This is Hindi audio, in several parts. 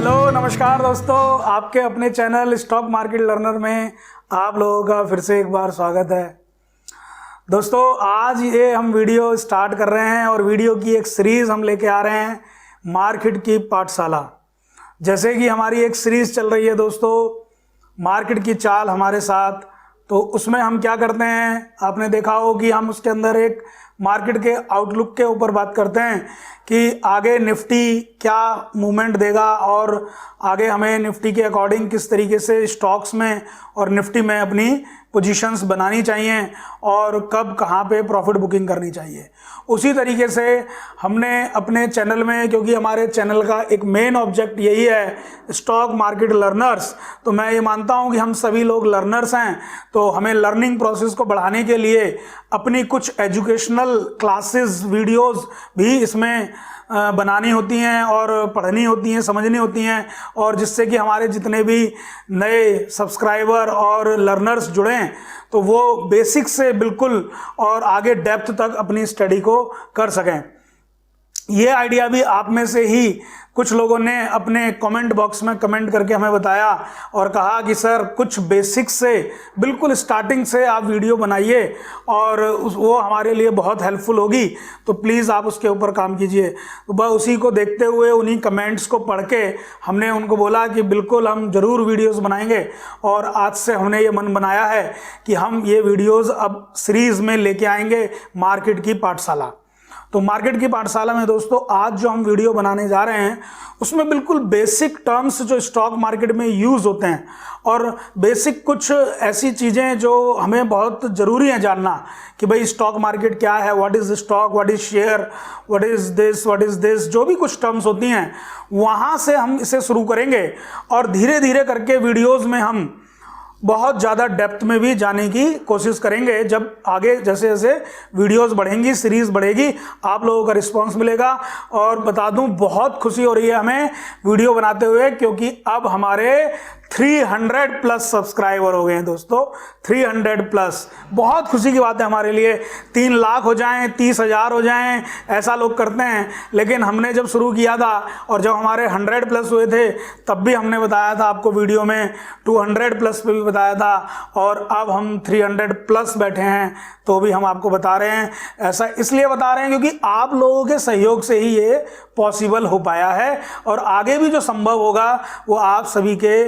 हेलो नमस्कार दोस्तों, आपके अपने चैनल स्टॉक मार्केट लर्नर में आप लोगों का फिर से एक बार स्वागत है। दोस्तों आज ये हम वीडियो स्टार्ट कर रहे हैं और वीडियो की एक सीरीज़ हम लेके आ रहे हैं, मार्केट की पाठशाला। जैसे कि हमारी एक सीरीज़ चल रही है दोस्तों, मार्केट की चाल हमारे साथ, तो उसमें हम क्या करते हैं, आपने देखा हो कि हम उसके अंदर एक मार्केट के आउटलुक के ऊपर बात करते हैं कि आगे निफ्टी क्या मूवमेंट देगा और आगे हमें निफ्टी के अकॉर्डिंग किस तरीके से स्टॉक्स में और निफ्टी में अपनी पोजीशंस बनानी चाहिए और कब कहाँ पे प्रॉफिट बुकिंग करनी चाहिए। उसी तरीके से हमने अपने चैनल में, क्योंकि हमारे चैनल का एक मेन ऑब्जेक्ट यही है स्टॉक मार्केट लर्नर्स, तो मैं ये मानता हूँ कि हम सभी लोग लर्नर्स हैं, तो हमें लर्निंग प्रोसेस को बढ़ाने के लिए अपनी कुछ एजुकेशनल क्लासेस वीडियोस भी इसमें बनानी होती हैं और पढ़नी होती हैं, समझनी होती हैं, और जिससे कि हमारे जितने भी नए सब्सक्राइबर और लर्नर्स जुड़ें तो वो बेसिक से बिल्कुल और आगे डेप्थ तक अपनी स्टडी को कर सकें। ये आइडिया भी आप में से ही कुछ लोगों ने अपने कमेंट बॉक्स में कमेंट करके हमें बताया और कहा कि सर कुछ बेसिक से बिल्कुल स्टार्टिंग से आप वीडियो बनाइए और वो हमारे लिए बहुत हेल्पफुल होगी, तो प्लीज़ आप उसके ऊपर काम कीजिए। तो बस उसी को देखते हुए, उन्हीं कमेंट्स को पढ़ के हमने उनको बोला कि बिल्कुल हम ज़रूर वीडियोज़ बनाएंगे, और आज से हमने ये मन बनाया है कि हम ये वीडियोज़ अब सीरीज़ में लेके आएंगे, मार्केट की पाठशाला। तो मार्केट की पाठशाला में दोस्तों आज जो हम वीडियो बनाने जा रहे हैं उसमें बिल्कुल बेसिक टर्म्स जो स्टॉक मार्केट में यूज़ होते हैं और बेसिक कुछ ऐसी चीज़ें जो हमें बहुत ज़रूरी है जानना कि भाई स्टॉक मार्केट क्या है, what is stock, what is share, what is this, जो भी कुछ टर्म्स होती हैं वहाँ से हम इसे शुरू करेंगे और धीरे धीरे करके वीडियोज़ में हम बहुत ज़्यादा डेप्थ में भी जाने की कोशिश करेंगे। जब आगे जैसे जैसे वीडियोस बढ़ेंगी, सीरीज़ बढ़ेगी, आप लोगों का रिस्पांस मिलेगा। और बता दूं, बहुत खुशी हो रही है हमें वीडियो बनाते हुए, क्योंकि अब हमारे 300 प्लस सब्सक्राइबर हो गए हैं दोस्तों, 300 प्लस। बहुत खुशी की बात है हमारे लिए। 3 लाख हो जाएं, 30,000 हो जाएं, ऐसा लोग करते हैं, लेकिन हमने जब शुरू किया था और जब हमारे 100 प्लस हुए थे तब भी हमने बताया था आपको वीडियो में, 200 प्लस पे भी बताया था, और अब हम 300 प्लस बैठे हैं तो भी हम आपको बता रहे हैं। ऐसा इसलिए बता रहे हैं क्योंकि आप लोगों के सहयोग से ही ये पॉसिबल हो पाया है, और आगे भी जो संभव होगा वो आप सभी के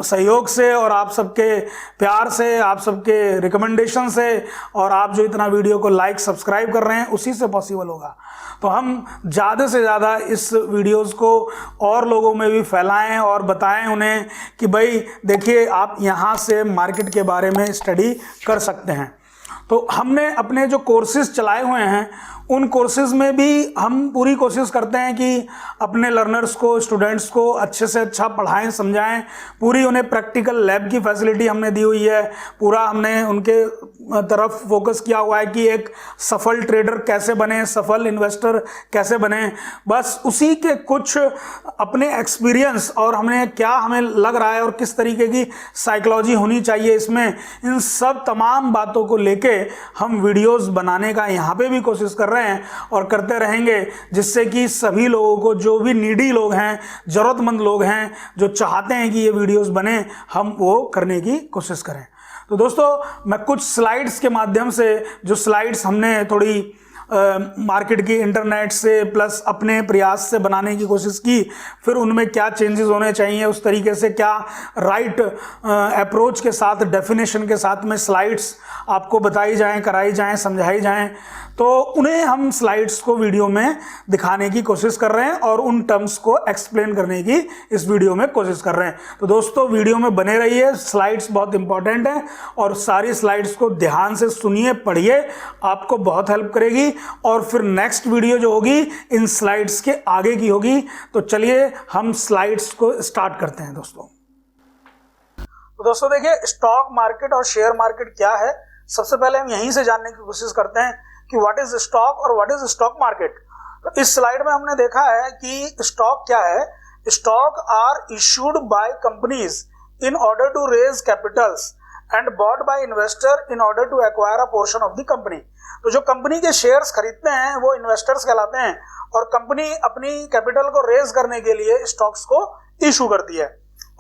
सहयोग से और आप सबके प्यार से, आप सबके रिकमेंडेशन से, और आप जो इतना वीडियो को लाइक सब्सक्राइब कर रहे हैं उसी से पॉसिबल होगा। तो हम ज़्यादा से ज़्यादा इस वीडियोस को और लोगों में भी फैलाएं और बताएं उन्हें कि भाई देखिए आप यहाँ से मार्केट के बारे में स्टडी कर सकते हैं। तो हमने अपने जो कोर्सेज चलाए हुए हैं उन कोर्सेज में भी हम पूरी कोशिश करते हैं कि अपने लर्नर्स को, स्टूडेंट्स को अच्छे से अच्छा पढ़ाएं, समझाएं। पूरी उन्हें प्रैक्टिकल लैब की फैसिलिटी हमने दी हुई है। पूरा हमने उनके तरफ फोकस किया हुआ है कि एक सफल ट्रेडर कैसे बने, सफल इन्वेस्टर कैसे बने। बस उसी के कुछ अपने एक्सपीरियंस और हमें लग रहा है और किस तरीके की साइकोलॉजी होनी चाहिए इसमें, इन सब तमाम बातों को लेके हम वीडियोज़ बनाने का यहाँ पे भी कोशिश कर रहे हैं और करते रहेंगे, जिससे कि सभी लोगों को, जो भी नीडी लोग हैं, ज़रूरतमंद लोग हैं, जो चाहते हैं कि ये वीडियोस बने, हम वो करने की कोशिश करें। तो दोस्तों मैं कुछ स्लाइड्स के माध्यम से, जो स्लाइड्स हमने थोड़ी मार्केट की इंटरनेट से प्लस अपने प्रयास से बनाने की कोशिश की, फिर उनमें क्या चेंजेस होने चाहिए, उस तरीके से क्या राइट अप्रोच के साथ, डेफिनेशन के साथ में स्लाइड्स आपको बताई जाएं, कराई जाएं, समझाई जाएं, तो उन्हें हम स्लाइड्स को वीडियो में दिखाने की कोशिश कर रहे हैं और उन टर्म्स को एक्सप्लेन करने की इस वीडियो में कोशिश कर रहे हैं। तो दोस्तों वीडियो में बने रहिए, स्लाइड्स बहुत इंपॉर्टेंट हैं और सारी स्लाइड्स को ध्यान से सुनिए, पढ़िए, आपको बहुत हेल्प करेगी। और फिर नेक्स्ट वीडियो जो होगी इन स्लाइड्स के आगे की होगी। तो चलिए हम स्लाइड्स को स्टार्ट करते हैं दोस्तों। तो दोस्तों देखिए, स्टॉक मार्केट और शेयर मार्केट क्या है, सबसे पहले हम यहीं से जानने की कोशिश करते हैं कि व्हाट इज स्टॉक और व्हाट इज स्टॉक मार्केट। तो इस स्लाइड में हमने देखा है कि स्टॉक क्या है। Stock are issued by companies in order to raise capitals and bought by investor in order to acquire a portion of the company. तो जो कंपनी के शेयर्स खरीदते हैं वो इन्वेस्टर्स कहलाते हैं, और कंपनी अपनी कैपिटल को रेज करने के लिए स्टॉक्स को इशू करती है।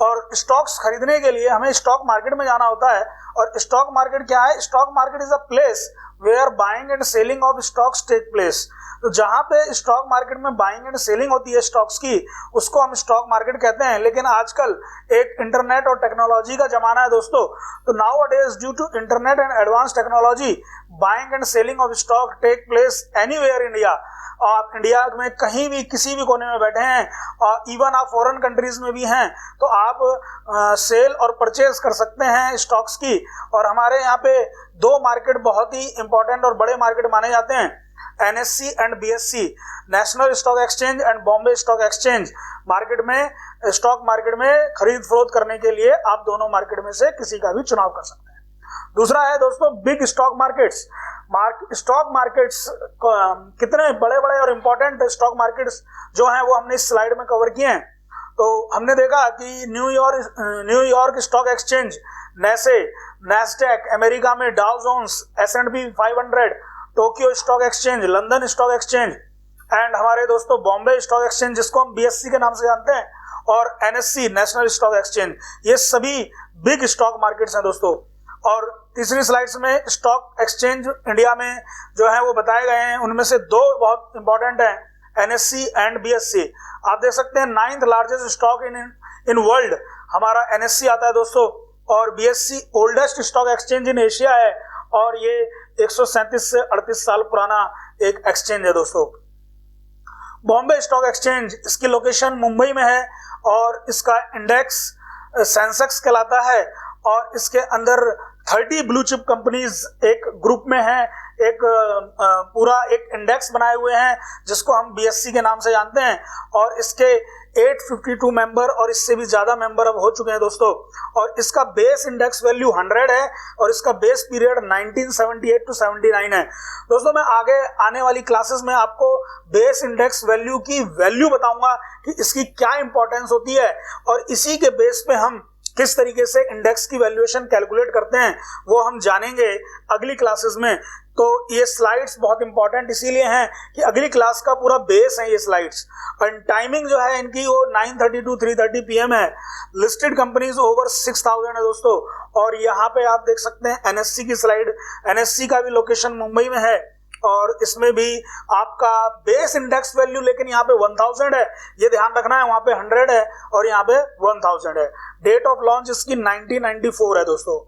और स्टॉक्स खरीदने के लिए हमें स्टॉक मार्केट में जाना होता है। और स्टॉक मार्केट क्या है? Stock market is a place where buying and selling of stocks take place. तो जहां पे स्टॉक मार्केट में बाइंग एंड सेलिंग होती है स्टॉक्स की, उसको हम स्टॉक मार्केट कहते हैं। लेकिन आजकल एक इंटरनेट और टेक्नोलॉजी का जमाना है दोस्तों, तो nowadays due to internet and advance technology buying and selling of stock take place anywhere India. आप इंडिया में कहीं भी किसी भी कोने में बैठे हैं, और इवन आप फॉरेन कंट्रीज में भी हैं, तो आप सेल और परचेज कर सकते हैं स्टॉक्स की। और हमारे यहाँ पे दो मार्केट बहुत ही इंपॉर्टेंट और बड़े मार्केट माने जाते हैं, NSE and BSE, national stock exchange and Bombay stock exchange. Market में स्टॉक मार्केट में खरीद फरोख्त करने के लिए आप दोनों मार्केट में से किसी का भी चुनाव कर सकते हैं। दूसरा है दोस्तों big stock markets. Stock markets कितने बड़े बड़े और इंपॉर्टेंट स्टॉक मार्केट्स जो हैं वो हमने इस स्लाइड में कवर किए हैं। तो हमने देखा कि New York stock exchange, Nasdaq America में, Dow Jones, S&P 500, Tokyo stock exchange, London stock exchange, and हमारे दोस्तों बॉम्बे स्टॉक एक्सचेंज जिसको हम BSE के नाम से जानते हैं, और NSE नेशनल स्टॉक एक्सचेंज। ये सभी बिग स्टॉक मार्केट्स हैं दोस्तों। और तीसरी स्लाइड्स में स्टॉक एक्सचेंज इंडिया में जो है वो बताए गए हैं, उनमें से दो बहुत इंपॉर्टेंट हैं, NSE एंड BSE। आप देख सकते हैं 9th largest stock in world हमारा NSE आता है दोस्तों, और BSE oldest stock exchange in Asia है, और ये 137 से 38 साल पुराना एक एक्सचेंज है दोस्तों। बॉम्बे स्टॉक एक्सचेंज, इसकी लोकेशन मुंबई में है, और इसका इंडेक्स सेंसेक्स कहलाता है, और इसके अंदर 30 ब्लू चिप कंपनीज एक ग्रुप में है, एक पूरा एक इंडेक्स बनाए हुए हैं जिसको हम BSE के नाम से जानते हैं। और इसके 852 मेंबर और इससे भी ज्यादा मेंबर अब हो चुके हैं दोस्तों। और इसका बेस इंडेक्स वैल्यू 100 है, और इसका बेस पीरियड 1978 to 79 है। दोस्तों मैं आगे आने वाली क्लासेस में आपको बेस इंडेक्स वैल्यू की वैल्यू बताऊंगा कि इसकी क्या इंपॉर्टेंस होती है, और इसी के बेस पे हम किस तरीके से इंडेक्स की वैल्यूएशन कैलकुलेट करते हैं वो हम जानेंगे अगली क्लासेस में। तो ये स्लाइड्स बहुत इंपॉर्टेंट इसीलिए हैं कि अगली क्लास का पूरा बेस है ये स्लाइड्स। और टाइमिंग जो है इनकी वो 9:30 to 3:30 PM है। लिस्टेड कंपनीज ओवर 6000 है दोस्तों। और यहाँ पे आप देख सकते हैं NSE की स्लाइड, NSE का भी लोकेशन मुंबई में है, और इसमें भी आपका बेस इंडेक्स वैल्यू लेकिन यहाँ पे 1000 है, ये ध्यान रखना है। वहां पे 100 है और यहाँ पे 1000 है। डेट ऑफ लॉन्च इसकी 1994 है दोस्तों।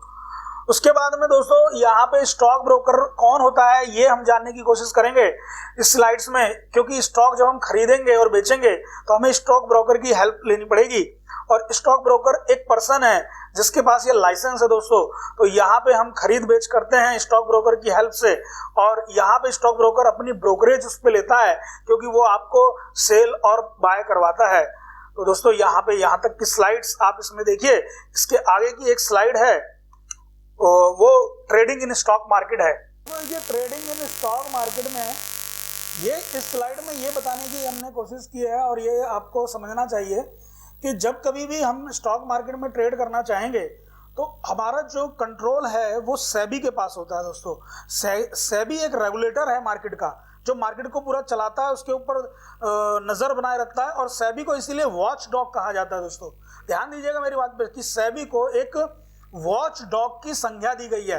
उसके बाद में दोस्तों यहाँ पे स्टॉक ब्रोकर कौन होता है ये हम जानने की कोशिश करेंगे इस स्लाइड्स में, क्योंकि स्टॉक जब हम खरीदेंगे और बेचेंगे तो हमें स्टॉक ब्रोकर की हेल्प लेनी पड़ेगी। और स्टॉक ब्रोकर एक पर्सन है जिसके पास ये लाइसेंस है दोस्तों। तो यहाँ पे हम खरीद बेच करते हैं स्टॉक ब्रोकर की हेल्प से, और यहाँ पे स्टॉक ब्रोकर अपनी ब्रोकरेज उस पे लेता है क्योंकि वो आपको सेल और बाय करवाता है। तो दोस्तों यहाँ पे यहाँ तक की स्लाइड्स आप इसमें देखिए। इसके आगे की एक स्लाइड है वो ट्रेडिंग इन स्टॉक मार्केट है। तो ये ट्रेडिंग इन स्टॉक मार्केट में ये इस स्लाइड में ये बताने की हमने कोशिश की है, और ये आपको समझना चाहिए कि जब कभी भी हम स्टॉक मार्केट में ट्रेड करना चाहेंगे तो हमारा जो कंट्रोल है वो सेबी के पास होता है दोस्तों। सेबी एक रेगुलेटर है मार्केट का, जो मार्केट को पूरा चलाता है, उसके ऊपर नजर बनाए रखता है, और सेबी को इसीलिए वॉच डॉग कहा जाता है दोस्तों। ध्यान दीजिएगा मेरी बात पे कि सेबी को एक वॉच डॉग की संज्ञा दी गई है।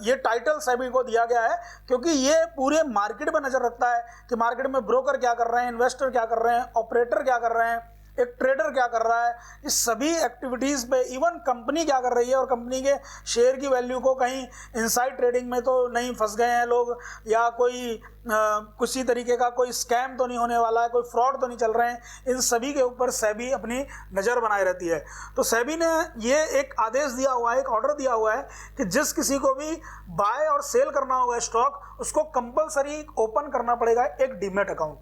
ये टाइटल सेबी को दिया गया है क्योंकि ये पूरे मार्केट पर नजर रखता है कि मार्केट में ब्रोकर क्या कर रहे हैं, इन्वेस्टर क्या कर रहे हैं, ऑपरेटर क्या कर रहे हैं, एक ट्रेडर क्या कर रहा है, इस सभी एक्टिविटीज पे इवन कंपनी क्या कर रही है, और कंपनी के शेयर की वैल्यू को कहीं इनसाइड ट्रेडिंग में तो नहीं फंस गए हैं लोग, या कोई किसी तरीके का कोई स्कैम तो नहीं होने वाला है, कोई फ्रॉड तो नहीं चल रहे हैं। इन सभी के ऊपर सेबी अपनी नज़र बनाए रहती है। तो सेबी ने ये एक आदेश दिया हुआ है, एक ऑर्डर दिया हुआ है कि जिस किसी को भी बाय और सेल करना होगा स्टॉक, उसको कंपलसरी ओपन करना पड़ेगा एक डीमैट अकाउंट।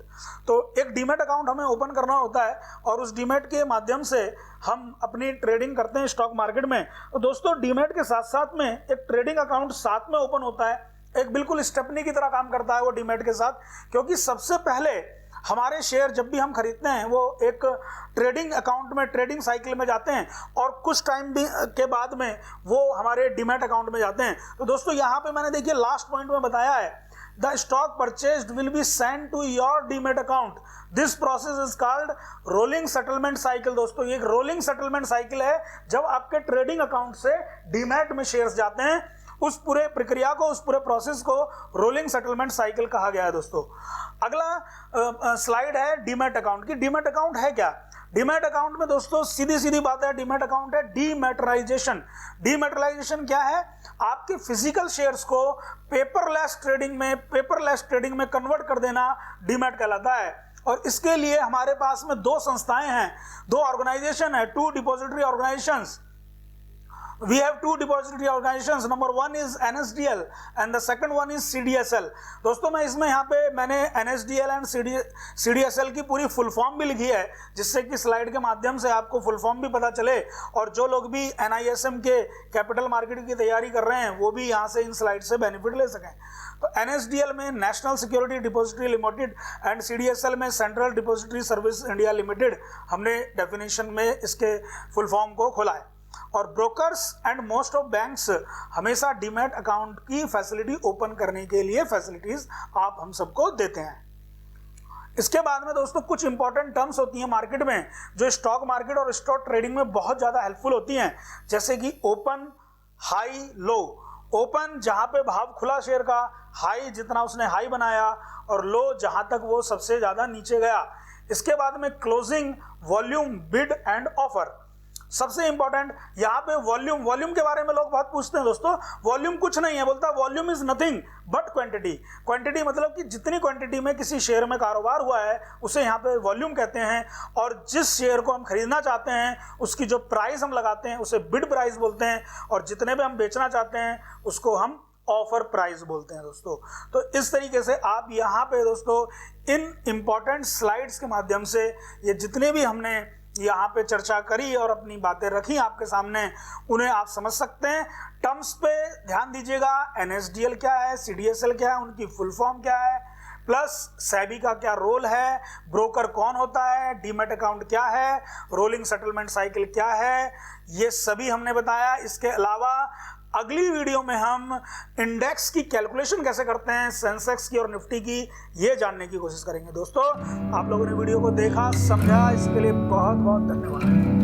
तो एक डीमैट अकाउंट हमें ओपन करना होता है, और उस डीमैट के माध्यम से हम अपनी ट्रेडिंग करते हैं स्टॉक मार्केट में। तो दोस्तों डीमैट के साथ साथ में एक ट्रेडिंग अकाउंट साथ में ओपन होता है, एक बिल्कुल स्टेपनी की तरह काम करता है वो डीमैट के साथ, क्योंकि सबसे पहले हमारे शेयर जब भी हम खरीदते हैं वो एक ट्रेडिंग अकाउंट में, ट्रेडिंग साइकिल में जाते हैं और कुछ टाइम के बाद में वो हमारे डीमैट अकाउंट में जाते हैं। तो दोस्तों यहाँ पे मैंने देखिए लास्ट पॉइंट में बताया है, the stock purchased will be send to your demat account. This process is called rolling settlement cycle. दोस्तों ये एक रोलिंग सेटलमेंट साइकिल है, जब आपके ट्रेडिंग अकाउंट से डीमैट में शेयर्स जाते हैं उस पूरे प्रक्रिया को, उस पूरे प्रोसेस को रोलिंग सेटलमेंट साइकिल कहा गया है। दोस्तों अगला स्लाइड है डीमैट अकाउंट की। डीमैट अकाउंट है क्या? डीमैट अकाउंट में दोस्तों सीधी सीधी बात है, डीमैट अकाउंट है डीमैटेराइजेशन। डीमैटेराइजेशन क्या है? आपके फिजिकल शेयर्स को पेपरलेस ट्रेडिंग में कन्वर्ट कर देना डीमैट कहलाता है। और इसके लिए हमारे पास में दो संस्थाएं हैं, दो ऑर्गेनाइजेशन है, two depository organizations. We have two depository organizations. Number one is NSDL and the second one is CDSL. दोस्तों मैं इसमें यहाँ पे मैंने NSDL and CDSL की पूरी फुल फॉर्म भी लिखी है, जिससे कि स्लाइड के माध्यम से आपको फुल फॉर्म भी पता चले और जो लोग भी NISM के कैपिटल मार्केट की तैयारी कर रहे हैं वो भी यहाँ से इन स्लाइड से बेनिफिट ले सकें। तो NSDL में national security depository limited and CDSL में central depository service India limited, हमने डेफिनेशन में इसके फुल फॉर्म को खोला है। और brokers and most of banks हमेशा डीमैट अकाउंट की फैसिलिटी ओपन करने के लिए फैसिलिटीज आप हम सबको देते हैं। इसके बाद में दोस्तों कुछ इंपॉर्टेंट टर्म्स होती हैं मार्केट में, जो स्टॉक मार्केट और स्टॉक ट्रेडिंग में बहुत ज़्यादा हेल्पफुल होती हैं, जैसे कि ओपन, हाई, लो। ओपन जहां पे भाव खुला शेयर का, हाई जितना उसने हाई बनाया, और लो जहां तक वो सबसे ज़्यादा नीचे गया। इसके बाद में closing, volume, bid and offer. सबसे इंपॉर्टेंट यहाँ पे वॉल्यूम के बारे में लोग बहुत पूछते हैं। दोस्तों वॉल्यूम कुछ नहीं है, बोलता volume is nothing but quantity. Quantity मतलब कि जितनी क्वांटिटी में किसी शेयर में कारोबार हुआ है उसे यहाँ पे वॉल्यूम कहते हैं। और जिस शेयर को हम खरीदना चाहते हैं उसकी जो प्राइस हम लगाते हैं उसे बिड प्राइस बोलते हैं, और जितने पे हम बेचना चाहते हैं उसको हम ऑफर प्राइस बोलते हैं। दोस्तों तो इस तरीके से आप यहाँ पे दोस्तों इन इंपॉर्टेंट स्लाइड्स के माध्यम से ये जितने भी हमने यहाँ पे चर्चा करी और अपनी बातें रखी आपके सामने, उन्हें आप समझ सकते हैं। टर्म्स पे ध्यान दीजिएगा, NSDL क्या है, CDSL क्या है, उनकी फुल फॉर्म क्या है, प्लस सेबी का क्या रोल है, ब्रोकर कौन होता है, डीमैट अकाउंट क्या है, रोलिंग सेटलमेंट साइकिल क्या है, ये सभी हमने बताया। इसके अलावा अगली वीडियो में हम इंडेक्स की कैलकुलेशन कैसे करते हैं, सेंसेक्स की और निफ्टी की, ये जानने की कोशिश करेंगे। दोस्तों आप लोगों ने वीडियो को देखा, समझा, इसके लिए बहुत बहुत धन्यवाद।